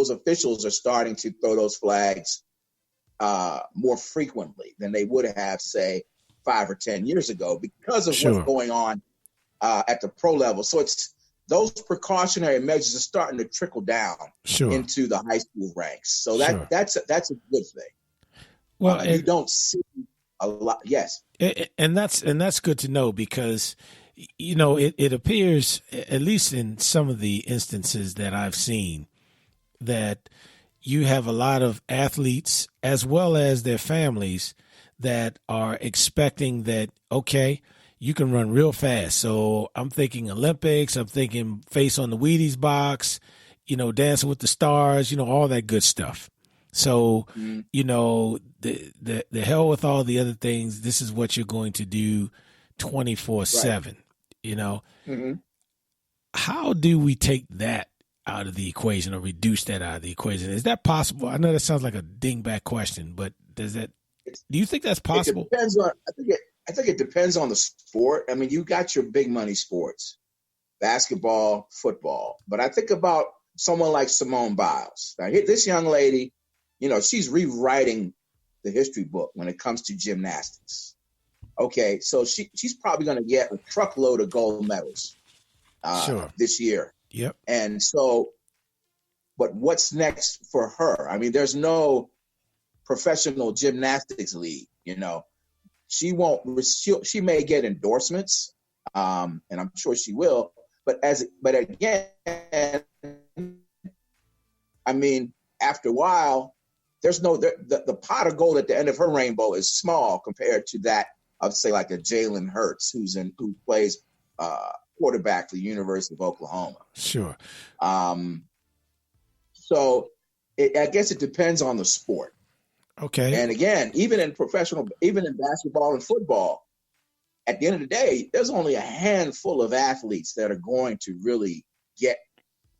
those officials are starting to throw those flags more frequently than they would have, say, 5 or 10 years ago because of what's going on at the pro level. So it's those precautionary measures are starting to trickle down into the high school ranks. So that's a good thing. Well, you don't see a lot. Yes. And that's good to know because, it appears, at least in some of the instances that I've seen, that you have a lot of athletes as well as their families that are expecting that, okay, you can run real fast. So I'm thinking Olympics, I'm thinking face on the Wheaties box, Dancing with the Stars, all that good stuff. So, the hell with all the other things. This is what you're going to do 24/7, How do we take that out of the equation or reduce that out of the equation? Is that possible? I know that sounds like a dingbat question, but do you think that's possible? It depends on, I think it depends on the sport. I mean, you got your big money sports, basketball, football, but I think about someone like Simone Biles. Now, this young lady, she's rewriting the history book when it comes to gymnastics. Okay, so she's probably going to get a truckload of gold medals this year. Yep. And so, but what's next for her? I mean, there's no professional gymnastics league, She she may get endorsements, and I'm sure she will. But again, I mean, after a while, there's the pot of gold at the end of her rainbow is small compared to that of, say, like a Jalen Hurts who plays quarterback for the University of Oklahoma. Sure. So I guess it depends on the sport. Okay. And again, even in basketball and football, at the end of the day, there's only a handful of athletes that are going to really get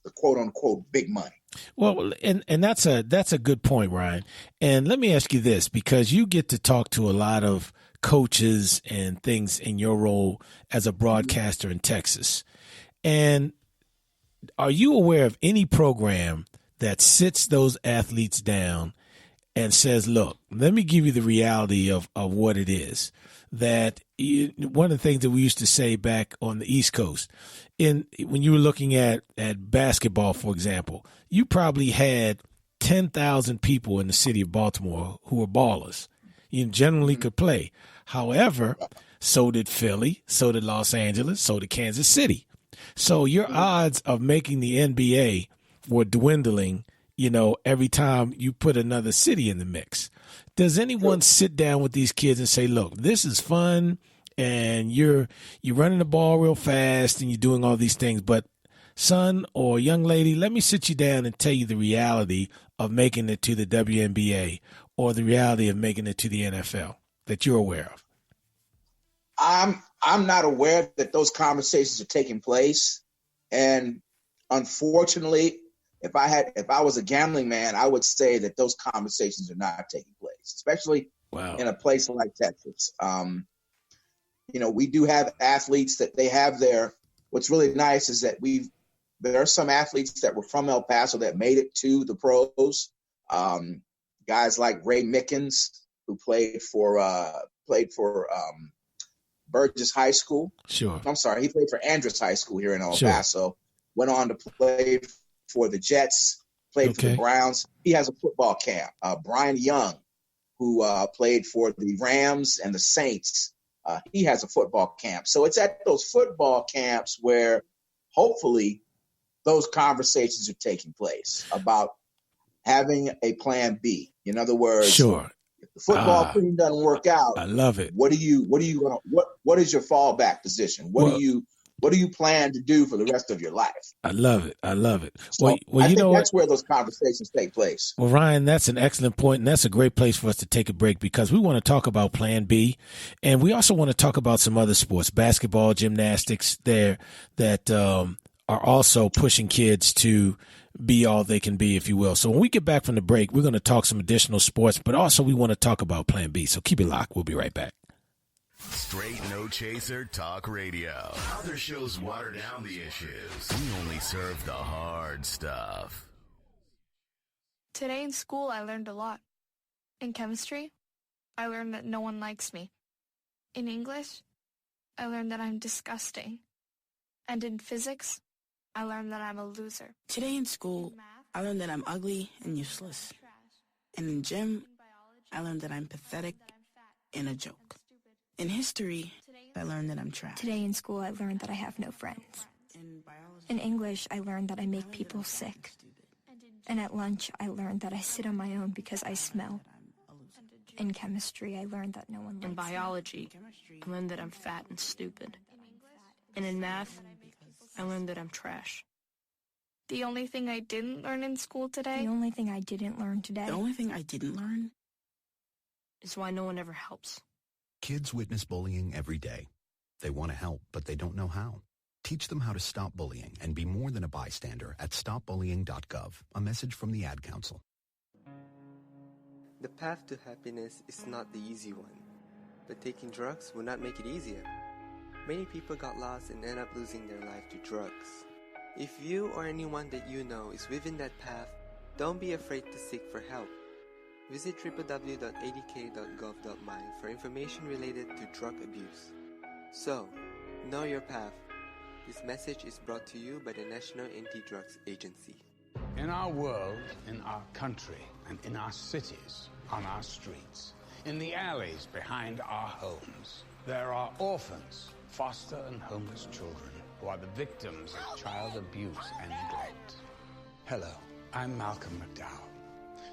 the quote unquote big money. Well, and that's a good point, Ryan. And let me ask you this, because you get to talk to a lot of coaches and things in your role as a broadcaster in Texas. And are you aware of any program that sits those athletes down and says, look, let me give you the reality of what it is? That one of the things that we used to say back on the East Coast, when you were looking at basketball, for example, you probably had 10,000 people in the city of Baltimore who were ballers. You generally could play. However, so did Philly, so did Los Angeles, so did Kansas City. So your odds of making the NBA were dwindling, every time you put another city in the mix. Does anyone sit down with these kids and say, look, this is fun and you're running the ball real fast and you're doing all these things, but son or young lady, let me sit you down and tell you the reality of making it to the WNBA or the reality of making it to the NFL that you're aware of? I'm not aware that those conversations are taking place. And unfortunately, if I was a gambling man, I would say that those conversations are not taking place, especially in a place like Texas. We do have athletes that they have there. What's really nice is that there are some athletes that were from El Paso that made it to the pros. Guys like Ray Mickens, who played for Burgess High School. Sure. I'm sorry, he played for Andrus High School here in El Paso. Went on to play for the Jets, played for the Browns. He has a football camp. Brian Young, who played for the Rams and the Saints, he has a football camp. So it's at those football camps where hopefully those conversations are taking place about having a plan B. In other words, if the football team doesn't work out, I love it. What is your fallback position? What do you plan to do for the rest of your life? I love it. So I think that's where those conversations take place. Well, Ryan, that's an excellent point, and that's a great place for us to take a break because we want to talk about Plan B, and we also want to talk about some other sports, basketball, gymnastics, that are also pushing kids to be all they can be, if you will. So when we get back from the break, we're going to talk some additional sports, but also we want to talk about Plan B. So keep it locked. We'll be right back. Straight no chaser talk radio. Other shows water down the issues. We only serve the hard stuff. Today in school, I learned a lot. In chemistry, I learned that no one likes me. In English, I learned that I'm disgusting. And in physics, I learned that I'm a loser. Today in school, I learned that I'm ugly and useless. And in gym, I learned that I'm pathetic and a joke. In history, I learned that I'm trash. Today in school, I learned that I have no friends. In English, I learned that I make people sick. And at lunch, I learned that I sit on my own because I smell. In chemistry, I learned that no one likes me. In biology, I learned that I'm fat and stupid. And in math, I learned that I'm trash. The only thing I didn't learn in school today? The only thing I didn't learn today? The only thing I didn't learn is why no one ever helps. Kids witness bullying every day. They want to help, but they don't know how. Teach them how to stop bullying and be more than a bystander at stopbullying.gov. A message from the Ad Council. The path to happiness is not the easy one, but taking drugs will not make it easier. Many people got lost and end up losing their life to drugs. If you or anyone that you know is within that path, don't be afraid to seek for help. Visit www.adk.gov.my for information related to drug abuse. So, know your path. This message is brought to you by the National Anti-Drugs Agency. In our world, in our country, and in our cities, on our streets, in the alleys behind our homes, there are orphans, foster and homeless children who are the victims of child abuse and neglect. Hello, I'm Malcolm McDowell.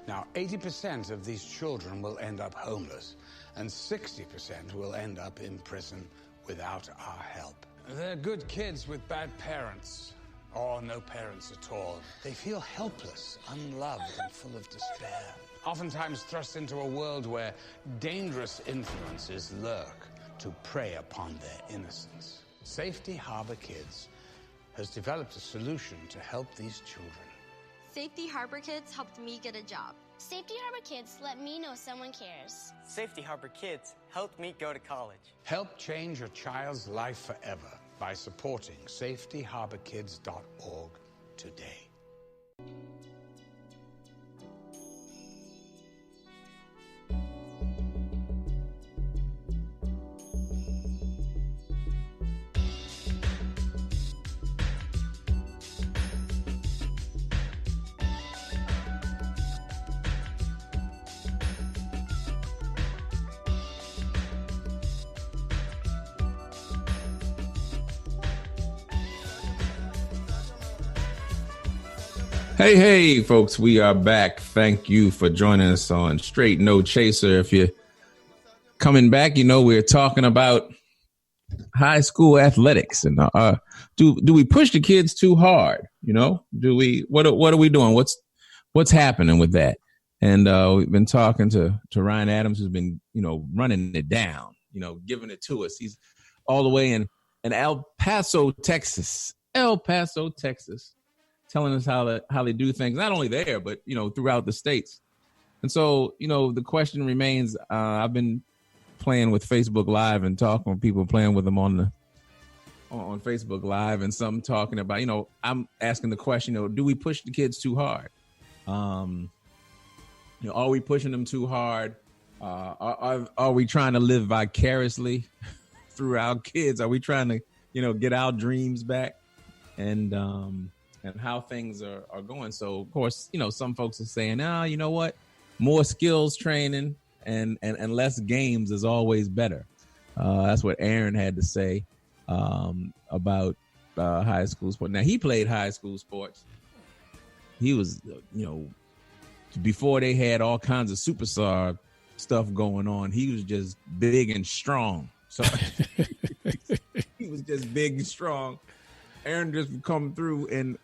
Now, 80% of these children will end up homeless, and 60% will end up in prison without our help. They're good kids with bad parents, or no parents at all. They feel helpless, unloved, and full of despair. Oftentimes thrust into a world where dangerous influences lurk to prey upon their innocence. Safety Harbor Kids has developed a solution to help these children. Safety Harbor Kids helped me get a job. Safety Harbor Kids let me know someone cares. Safety Harbor Kids helped me go to college. Help change your child's life forever by supporting safetyharborkids.org today. Hey, folks, we are back. Thank you for joining us on Straight No Chaser. If you're coming back, you know we're talking about high school athletics and do we push the kids too hard? You know, do we? What are we doing? What's happening with that? And we've been talking to Ryan Adams, who's been running it down, giving it to us. He's all the way in El Paso, Texas. Telling us how they do things, not only there, but, throughout the states. And so, the question remains, I've been playing with Facebook Live and talking with people playing with them on Facebook Live, and some talking about, I'm asking the question, do we push the kids too hard? Are we pushing them too hard? Are we trying to live vicariously through our kids? Are we trying to, get our dreams back? And how things are going. So, of course, some folks are saying, you know what? More skills training and less games is always better. That's what Aaron had to say about high school sports. Now, he played high school sports. He was, before they had all kinds of superstar stuff going on, he was just big and strong. So he was just big and strong. Aaron just would come through and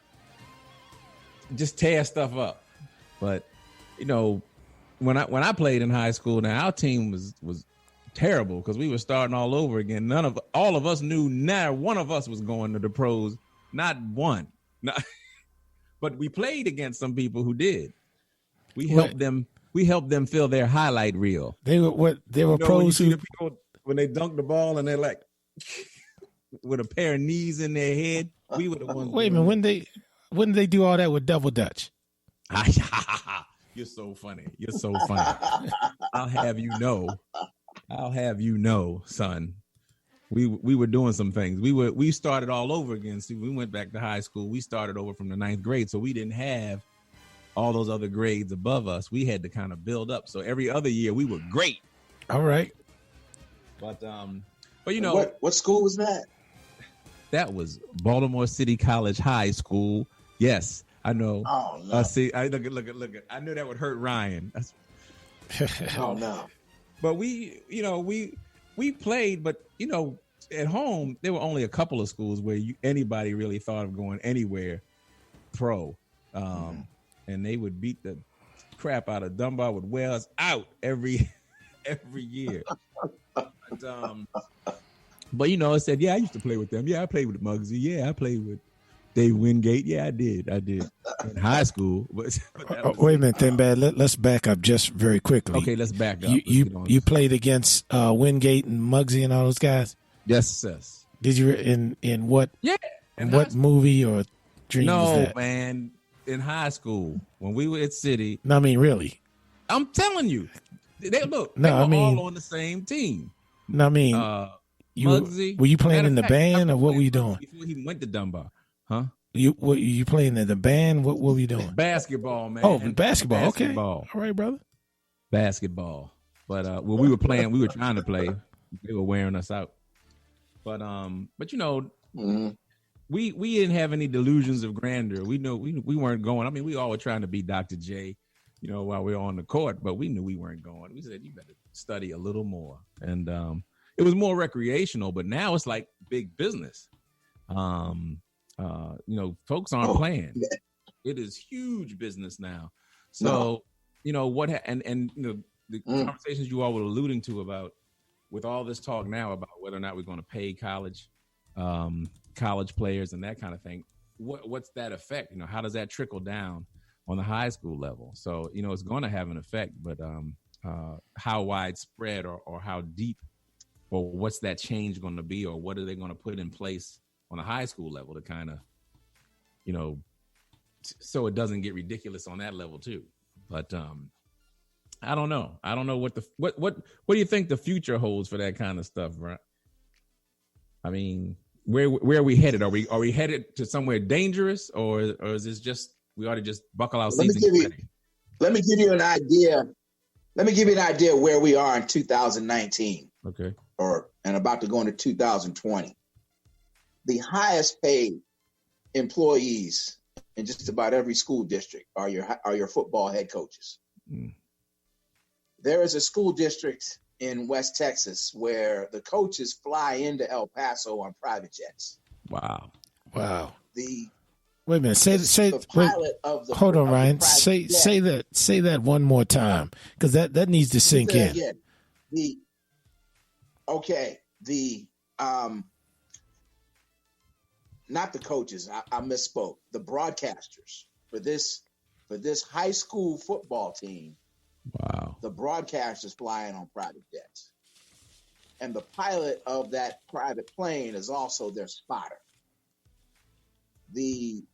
just tear stuff up. But when I played in high school, now our team was terrible because we were starting all over again. All of us knew not one of us was going to the pros, not one. But we played against some people who did. We helped them fill their highlight reel. They were pros who, when they dunk the ball and they're like with a pair of knees in their head. We were the ones. Wait a minute, when did they do all that with double dutch? You're so funny. You're so funny. I'll have you know, son. We were doing some things. We started all over again. See, we went back to high school. We started over from the 9th grade, so we didn't have all those other grades above us. We had to kind of build up. So every other year we were great. All right. But you know, what school was that? That was Baltimore City College High School. Yes, I know. Oh no. See, I look at. I knew that would hurt Ryan. Oh no. But we played, but you know, at home there were only a couple of schools where anybody really thought of going anywhere pro, and they would beat the crap out of Dunbar with Wells out every year. But you know, I said, yeah, I used to play with them. Yeah, I played with Muggsy. Yeah, I played with Dave Wingate. Yeah, I did in high school. But wait a minute, then, Bad. Let's back up just very quickly. Okay, let's back up. You played against Wingate and Muggsy and all those guys? Yes. Did you in what? Yeah. In what movie or dream was that? No, man. In high school when we were at City. No, I mean really. I'm telling you, they were all on the same team. No, I mean, Muggsy. Were you playing in the band or what were you doing? Before he went to Dunbar, huh? You playing in the band? What were you doing? Basketball, man. Oh, basketball. Okay. All right, brother. Basketball. But we were playing. We were trying to play. They were wearing us out. But you know, we didn't have any delusions of grandeur. We know we weren't going. I mean, we all were trying to be Dr. J, you know, while we were on the court, but we knew we weren't going. We said, you better study a little more. And it was more recreational, but now it's like big business. You know, folks aren't playing. Yeah. It is huge business now. So, you know, and you know, the conversations you all were alluding to about with all this talk now about whether or not we're going to pay college players and that kind of thing. What's that effect? You know, how does that trickle down on the high school level? So, you know, it's going to have an effect, but how widespread or how deep or what's that change going to be, or what are they going to put in place on the high school level to kind of, you know, so it doesn't get ridiculous on that level too. But I don't know. I don't know what do you think the future holds for that kind of stuff, right? I mean, where are we headed? Are we headed to somewhere dangerous, or is this just we ought to just buckle our seats? Let me give you an idea. Let me give you an idea where we are in 2019. Okay. And about to go into 2020. The highest paid employees in just about every school district are your football head coaches. There is a school district in West Texas where the coaches fly into El Paso on private jets. Wow. Wait a minute. Hold on, Ryan. Say that one more time, because that needs to sink in. Again. Not the coaches. I misspoke. The broadcasters for this high school football team. Wow. The broadcasters flying on private jets, and the pilot of that private plane is also their spotter. The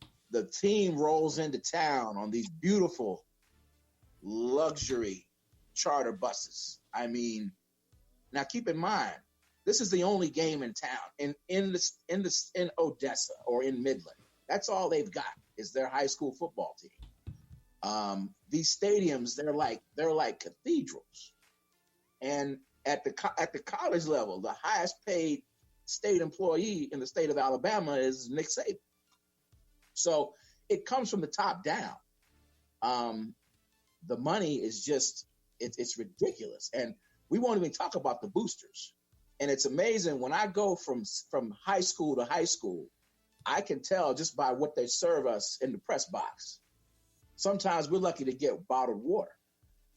team rolls into town on these beautiful luxury charter buses. I mean, now keep in mind, this is the only game in town in Odessa or in Midland. That's all they've got is their high school football team. These stadiums, they're like cathedrals. And at the college level, the highest paid state employee in the state of Alabama is Nick Saban. So it comes from the top down. The money is just it's ridiculous, and we won't even talk about the boosters. And it's amazing when I go from high school to high school, I can tell just by what they serve us in the press box. Sometimes we're lucky to get bottled water.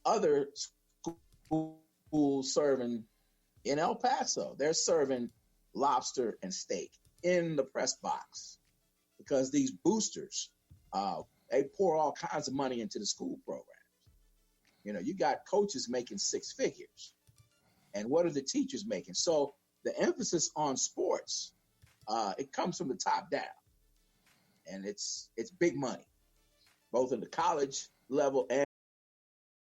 Other schools serving in El Paso, they're serving lobster and steak in the press box because these boosters, they pour all kinds of money into the school programs. You know, you got coaches making six figures. And what are the teachers making? So the emphasis on sports, it comes from the top down. And it's big money, both in the college level and